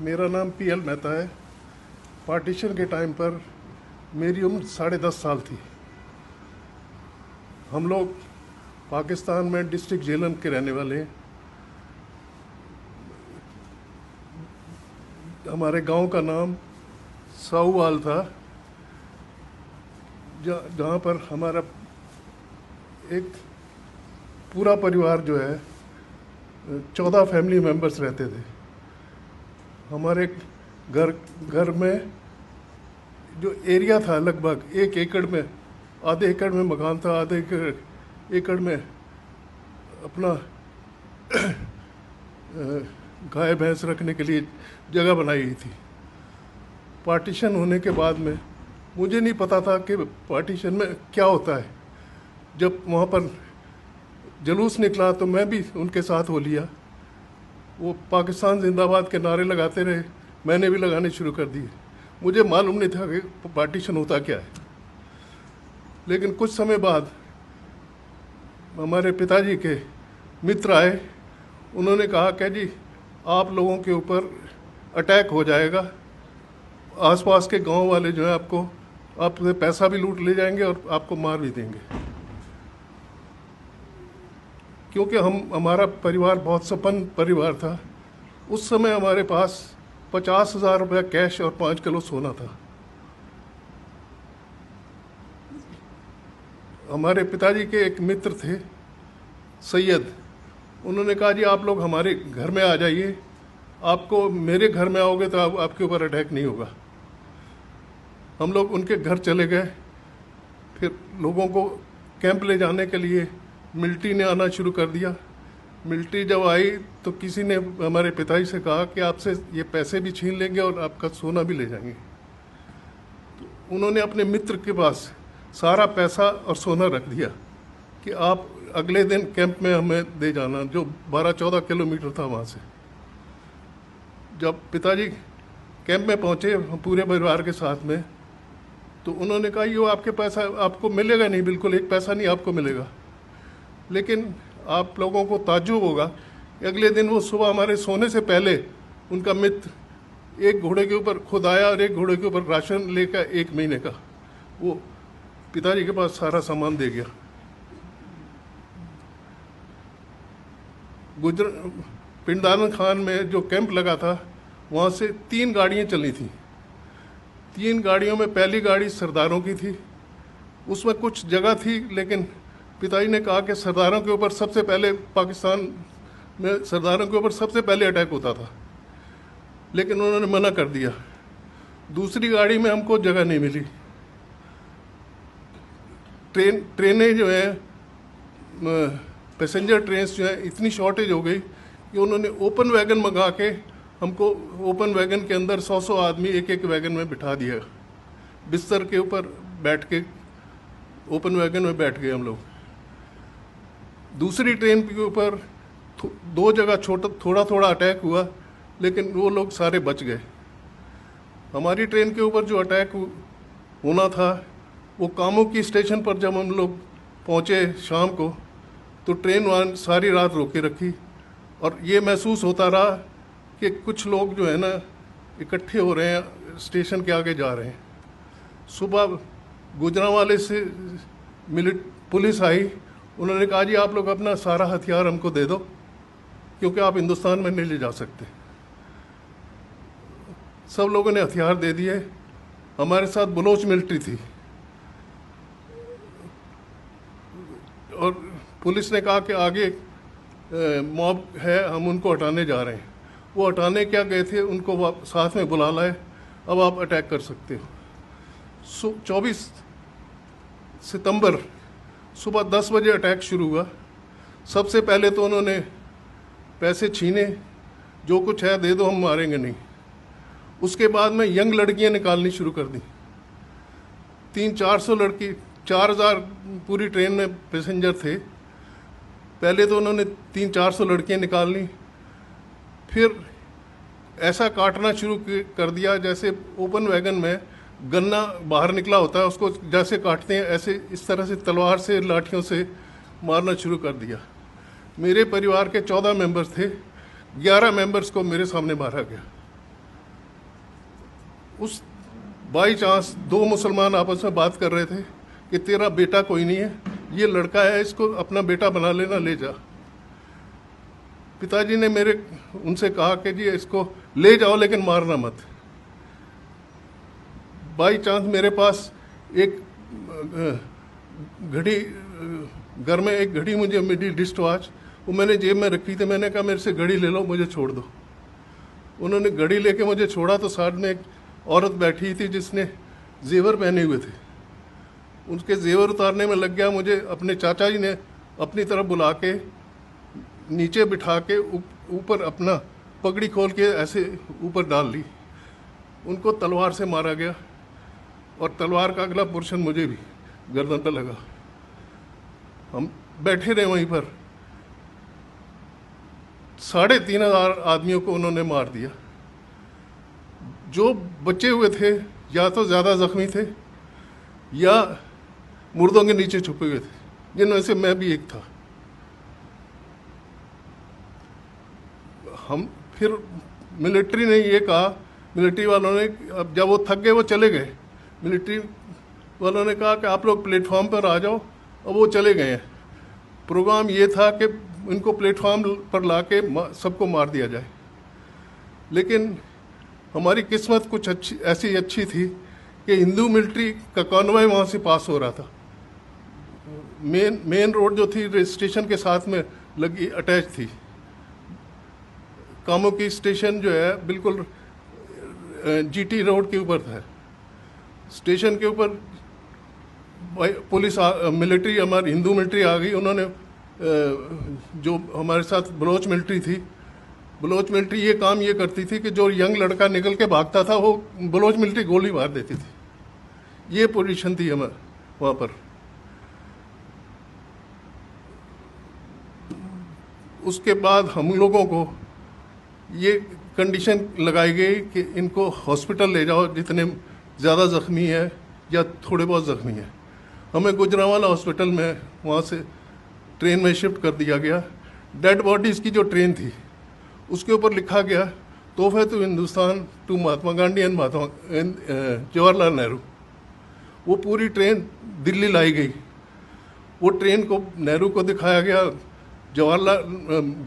मेरा नाम पीएल मेहता है। पार्टीशन के टाइम पर मेरी उम्र 10.5 साल थी। हम लोग पाकिस्तान में डिस्ट्रिक्ट झेलम के रहने वाले हैं। हमारे गांव का नाम साऊवाल था, जहाँ पर हमारा एक पूरा परिवार जो है 14 फैमिली मेंबर्स रहते थे। हमारे घर में जो एरिया था लगभग 1 एकड़ में, आधे एकड़ में मकान था, आधे एकड़ में अपना गाय भैंस रखने के लिए जगह बनाई गई थी। पार्टीशन होने के बाद में मुझे नहीं पता था कि पार्टीशन में क्या होता है। जब वहाँ पर जुलूस निकला तो मैं भी उनके साथ हो लिया। वो पाकिस्तान जिंदाबाद के नारे लगाते रहे, मैंने भी लगाने शुरू कर दिए। मुझे मालूम नहीं था कि पार्टीशन होता क्या है। लेकिन कुछ समय बाद हमारे पिताजी के मित्र आए। उन्होंने कहा कि जी आप लोगों के ऊपर अटैक हो जाएगा, आसपास के गांव वाले जो है आपसे पैसा भी लूट ले जाएंगे और आपको मार भी देंगे। क्योंकि हमारा परिवार बहुत संपन्न परिवार था। उस समय हमारे पास 50,000 रुपया कैश और 5 किलो सोना था। हमारे पिताजी के एक मित्र थे सैयद, उन्होंने कहा जी आप लोग हमारे घर में आ जाइए, आपको मेरे घर में आओगे तो आपके ऊपर अटैक नहीं होगा। हम लोग उनके घर चले गए। फिर लोगों को कैंप ले जाने के लिए मिलिट्री ने आना शुरू कर दिया। मिलिट्री जब आई तो किसी ने हमारे पिताजी से कहा कि आपसे ये पैसे भी छीन लेंगे और आपका सोना भी ले जाएंगे। तो उन्होंने अपने मित्र के पास सारा पैसा और सोना रख दिया कि आप अगले दिन कैंप में हमें दे जाना, जो 12-14 किलोमीटर था वहाँ से। जब पिताजी कैंप में पहुँचे पूरे परिवार के साथ में, तो उन्होंने कहा ये आपके पैसा आपको मिलेगा नहीं, बिल्कुल एक पैसा नहीं आपको मिलेगा। लेकिन आप लोगों को ताज्जुब होगा, अगले दिन वो सुबह हमारे सोने से पहले उनका मित्र एक घोड़े के ऊपर खुद आया और एक घोड़े के ऊपर राशन लेकर 1 महीने का वो पिताजी के पास सारा सामान दे गया। पिंडारन खान में जो कैंप लगा था वहाँ से 3 गाड़ियाँ चली थी। 3 गाड़ियों में पहली गाड़ी सरदारों की थी। उसमें कुछ जगह थी, लेकिन पिताजी ने कहा कि सरदारों के ऊपर सबसे पहले, पाकिस्तान में सरदारों के ऊपर सबसे पहले अटैक होता था, लेकिन उन्होंने मना कर दिया। दूसरी गाड़ी में हमको जगह नहीं मिली। ट्रेनें जो है, पैसेंजर ट्रेन जो है, इतनी शॉर्टेज हो गई कि उन्होंने ओपन वैगन मंगा के हमको ओपन वैगन के अंदर 100 आदमी एक वैगन में बिठा दिया। बिस्तर के ऊपर बैठ के ओपन वैगन में बैठ गए हम लोग। दूसरी ट्रेन के ऊपर 2 जगह थोड़ा अटैक हुआ, लेकिन वो लोग सारे बच गए। हमारी ट्रेन के ऊपर जो अटैक होना था, वो कामों की स्टेशन पर जब हम लोग पहुँचे शाम को, तो ट्रेन वहाँ सारी रात रोके रखी। और ये महसूस होता रहा कि कुछ लोग जो है ना इकट्ठे हो रहे हैं, स्टेशन के आगे जा रहे हैं। सुबह गुजरांवाले से पुलिस आई। उन्होंने कहा जी आप लोग अपना सारा हथियार हमको दे दो, क्योंकि आप हिंदुस्तान में नहीं ले जा सकते। सब लोगों ने हथियार दे दिए। हमारे साथ बलोच मिलिट्री थी और पुलिस ने कहा कि आगे मॉब है, हम उनको हटाने जा रहे हैं। वो हटाने क्या गए थे, उनको साथ में बुला लाए, अब आप अटैक कर सकते हो। 24 सितंबर सुबह 10 बजे अटैक शुरू हुआ। सबसे पहले तो उन्होंने पैसे छीने, जो कुछ है दे दो, हम मारेंगे नहीं। उसके बाद में यंग लड़कियां निकालनी शुरू कर दी। 300-400 लड़की, 4000 पूरी ट्रेन में पैसेंजर थे। पहले तो उन्होंने 300-400 लड़कियां निकालनी, फिर ऐसा काटना शुरू कर दिया जैसे ओपन वैगन में गन्ना बाहर निकला होता है, उसको जैसे काटते हैं ऐसे इस तरह से तलवार से, लाठियों से मारना शुरू कर दिया। मेरे परिवार के 14 मेंबर्स थे, 11 मेंबर्स को मेरे सामने मारा गया। उस बाई चांस दो मुसलमान आपस में बात कर रहे थे कि तेरा बेटा कोई नहीं है, ये लड़का है, इसको अपना बेटा बना लेना, ले जा। पिताजी ने उनसे कहा कि जी इसको ले जाओ लेकिन मारना मत। बाई चांस मेरे पास एक घड़ी, घर में एक घड़ी मुझे मिली, डिस्ट वॉच, वो मैंने जेब में रखी थी। मैंने कहा मेरे से घड़ी ले लो, मुझे छोड़ दो। उन्होंने घड़ी लेके मुझे छोड़ा तो साथ में एक औरत बैठी थी जिसने जेवर पहने हुए थे। उनके जेवर उतारने में लग गया। मुझे अपने चाचा जी ने अपनी तरफ बुला के नीचे बिठा के ऊपर अपना पगड़ी खोल के ऐसे ऊपर डाल ली। उनको तलवार से मारा गया और तलवार का अगला पोर्शन मुझे भी गर्दन पर लगा। हम बैठे रहे वहीं पर। 3,500 आदमियों को उन्होंने मार दिया। जो बचे हुए थे या तो ज़्यादा जख्मी थे या मुर्दों के नीचे छुपे हुए थे, जिनमें से मैं भी एक था। हम फिर मिलिट्री ने ये कहा, मिलिट्री वालों ने, अब जब वो थक गए वो चले गए, मिलिट्री वालों ने कहा कि आप लोग प्लेटफॉर्म पर आ जाओ। अब वो चले गए हैं। प्रोग्राम ये था कि इनको प्लेटफॉर्म पर लाके सबको मार दिया जाए। लेकिन हमारी किस्मत कुछ ऐसी अच्छी थी कि हिंदू मिलिट्री का कॉन्वॉय वहाँ से पास हो रहा था। मेन रोड जो थी स्टेशन के साथ में लगी, अटैच थी। कामों की स्टेशन जो है बिल्कुल जीटी रोड के ऊपर था। स्टेशन के ऊपर पुलिस मिलिट्री, हमारी हिंदू मिलिट्री आ गई। उन्होंने जो हमारे साथ बलोच मिलिट्री थी, बलोच मिलिट्री ये काम ये करती थी कि जो यंग लड़का निकल के भागता था वो बलोच मिलिट्री गोली मार देती थी। ये पोजीशन थी हमारे वहाँ पर। उसके बाद हम लोगों को ये कंडीशन लगाई गई कि इनको हॉस्पिटल ले जाओ जितने ज़्यादा ज़ख्मी है या थोड़े बहुत ज़ख्मी है। हमें गुजरांवाला हॉस्पिटल में वहाँ से ट्रेन में शिफ्ट कर दिया गया। डेड बॉडीज़ की जो ट्रेन थी उसके ऊपर लिखा गया तोहफे to Hindustan to Mahatma Gandhi and Jawaharlal Nehru. वो पूरी ट्रेन दिल्ली लाई गई। वो ट्रेन को नेहरू को दिखाया गया, जवाहरलाल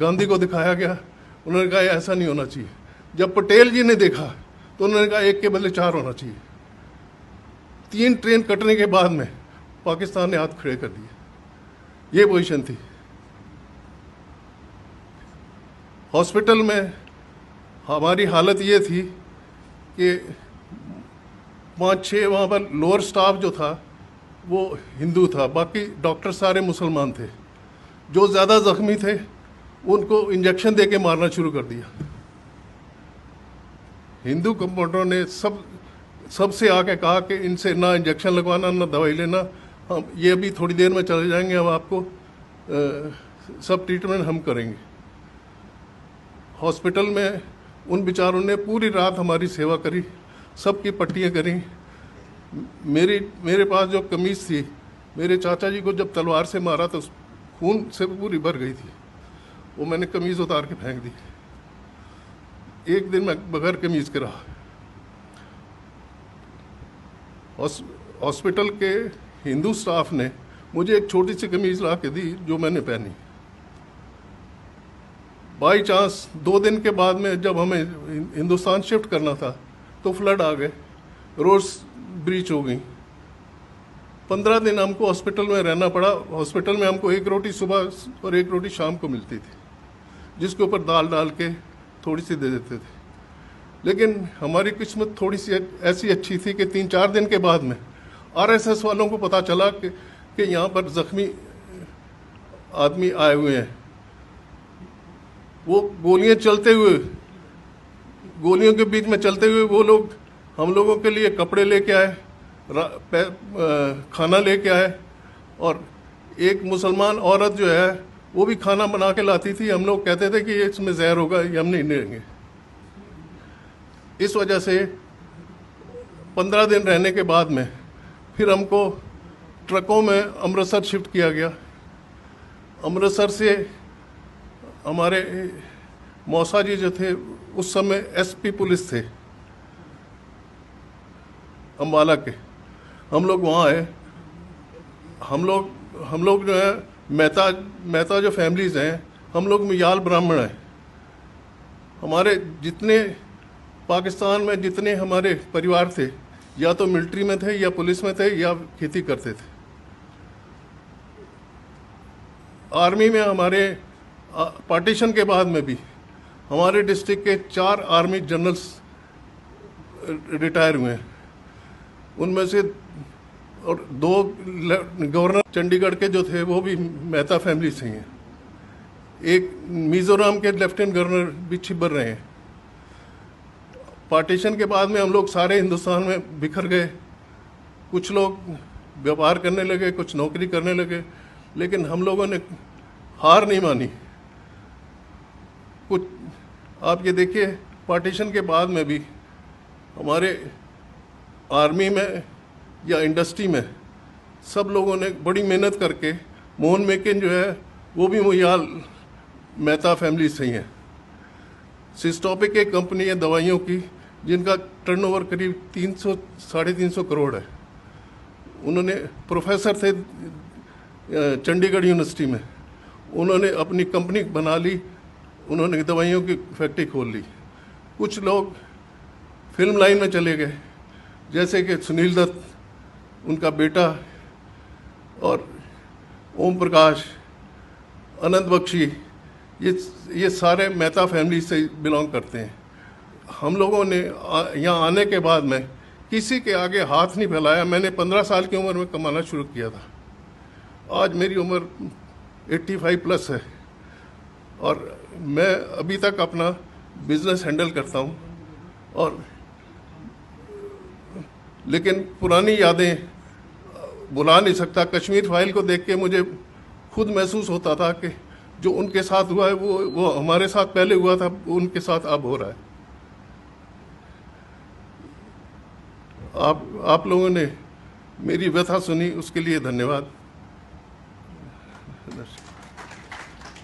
गांधी को दिखाया गया। उन्होंने कहा ऐसा नहीं होना चाहिए। जब पटेल जी ने देखा तो उन्होंने कहा एक के बदले 4 होना चाहिए। 3 ट्रेन कटने के बाद में पाकिस्तान ने हाथ खड़े कर दिए। ये पोजीशन थी। हॉस्पिटल में हमारी हालत ये थी कि 5-6 वहाँ पर लोअर स्टाफ जो था वो हिंदू था, बाकी डॉक्टर सारे मुसलमान थे। जो ज़्यादा ज़ख्मी थे उनको इंजेक्शन दे के मारना शुरू कर दिया। हिंदू कंपाउंडरों ने सबसे आके कहा कि इनसे ना इंजेक्शन लगवाना ना दवाई लेना, हम ये अभी थोड़ी देर में चले जाएंगे, हम आपको सब ट्रीटमेंट हम करेंगे। हॉस्पिटल में उन बेचारों ने पूरी रात हमारी सेवा करी, सबकी पट्टियाँ करी। मेरे पास जो कमीज़ थी, मेरे चाचा जी को जब तलवार से मारा तो खून से पूरी भर गई थी। वो मैंने कमीज़ उतार के फेंक दी। एक दिन मैं बगैर कमीज़ के रहा। हॉस्पिटल के हिंदू स्टाफ ने मुझे एक छोटी सी कमीज़ ला के दी जो मैंने पहनी। बाई चांस 2 दिन के बाद में जब हमें हिंदुस्तान शिफ्ट करना था तो फ्लड आ गए, रोड्स ब्रीच हो गई। 15 दिन हमको हॉस्पिटल में रहना पड़ा। हॉस्पिटल में हमको 1 रोटी सुबह और 1 रोटी शाम को मिलती थी, जिसके ऊपर दाल डाल के थोड़ी सी दे देते थे। लेकिन हमारी किस्मत थोड़ी सी ऐसी अच्छी थी कि 3-4 दिन के बाद में आरएसएस वालों को पता चला कि यहाँ पर ज़ख्मी आदमी आए हुए हैं। वो गोलियाँ चलते हुए, गोलियों के बीच में चलते हुए वो लोग हम लोगों के लिए कपड़े लेके आए, खाना लेके आए। और एक मुसलमान औरत जो है वो भी खाना बना के लाती थी। हम लोग कहते थे कि ये इसमें जहर होगा, ये हम नहीं लेंगे। इस वजह से 15 दिन रहने के बाद में फिर हमको ट्रकों में अमृतसर शिफ्ट किया गया। अमृतसर से हमारे मौसा जी जो थे उस समय एसपी पुलिस थे, अम्बाला के, हम लोग वहाँ आए। हम लोग जो है मेहता जो फैमिलीज़ हैं, हम लोग मियाल ब्राह्मण हैं। हमारे जितने पाकिस्तान में जितने हमारे परिवार थे, या तो मिलिट्री में थे या पुलिस में थे या खेती करते थे। आर्मी में हमारे पार्टीशन के बाद में भी हमारे डिस्ट्रिक्ट के 4 आर्मी जनरल्स रिटायर हुए हैं। उनमें से और 2 गवर्नर चंडीगढ़ के जो थे वो भी मेहता फैमिली से हैं। एक मिजोरम के लेफ्टिनेंट गवर्नर भी छिबर रहे हैं। पार्टीशन के बाद में हम लोग सारे हिंदुस्तान में बिखर गए। कुछ लोग व्यापार करने लगे, कुछ नौकरी करने लगे, लेकिन हम लोगों ने हार नहीं मानी। कुछ आप ये देखिए, पार्टीशन के बाद में भी हमारे आर्मी में या इंडस्ट्री में सब लोगों ने बड़ी मेहनत करके, मोहन मेकिन जो है वो भी मुयाल मेहता फैमिली से ही है। सिस्टोपिक एक कंपनी है दवाइयों की, जिनका टर्नओवर करीब 300-350 करोड़ है। उन्होंने प्रोफेसर थे चंडीगढ़ यूनिवर्सिटी में, उन्होंने अपनी कंपनी बना ली, उन्होंने दवाइयों की फैक्ट्री खोल ली। कुछ लोग फिल्म लाइन में चले गए, जैसे कि सुनील दत्त, उनका बेटा, और ओम प्रकाश, अनंत बख्शी, ये सारे मेहता फैमिली से बिलोंग करते हैं। हम लोगों ने यहाँ आने के बाद में किसी के आगे हाथ नहीं फैलाया। मैंने 15 साल की उम्र में कमाना शुरू किया था। आज मेरी उम्र 85 प्लस है और मैं अभी तक अपना बिजनेस हैंडल करता हूँ। और लेकिन पुरानी यादें भुला नहीं सकता। कश्मीर फाइल को देख के मुझे खुद महसूस होता था कि जो उनके साथ हुआ है वो हमारे साथ पहले हुआ था, उनके साथ अब हो रहा है। आप लोगों ने मेरी व्यथा सुनी, उसके लिए धन्यवाद।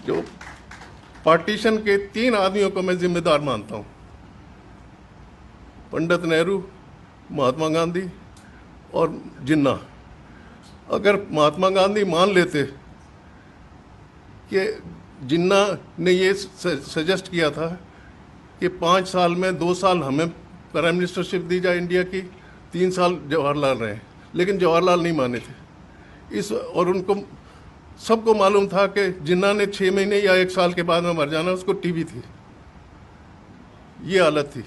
जो पार्टीशन के 3 आदमियों को मैं जिम्मेदार मानता हूँ, पंडित नेहरू, महात्मा गांधी और जिन्ना। अगर महात्मा गांधी मान लेते कि जिन्ना ने ये सजेस्ट किया था कि 5 साल में 2 साल हमें प्राइम मिनिस्टरशिप दी जाए इंडिया की, 3 साल जवाहरलाल रहे, लेकिन जवाहरलाल नहीं माने थे। और उनको सबको मालूम था कि जिन्ना ने 6 महीने या 1 साल के बाद में मर जाना, उसको टीबी थी, ये हालत थी।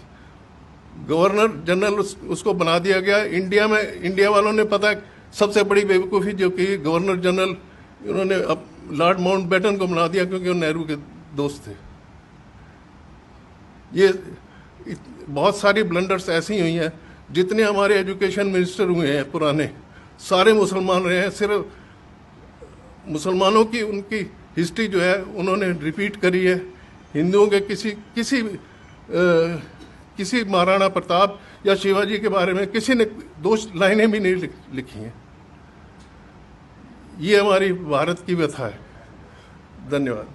गवर्नर जनरल उसको बना दिया गया। इंडिया वालों ने पता सबसे बड़ी बेवकूफ़ी जो कि गवर्नर जनरल उन्होंने अब लॉर्ड माउंटबेटन को बना दिया, क्योंकि वो नेहरू के दोस्त थे। ये बहुत सारी ब्लंडर्स ऐसी हुई हैं। जितने हमारे एजुकेशन मिनिस्टर हुए हैं पुराने, सारे मुसलमान रहे हैं। सिर्फ मुसलमानों की उनकी हिस्ट्री जो है उन्होंने रिपीट करी है। हिंदुओं के किसी महाराणा प्रताप या शिवाजी के बारे में किसी ने 2 लाइनें भी नहीं लिखी हैं। ये हमारी भारत की व्यथा है। धन्यवाद।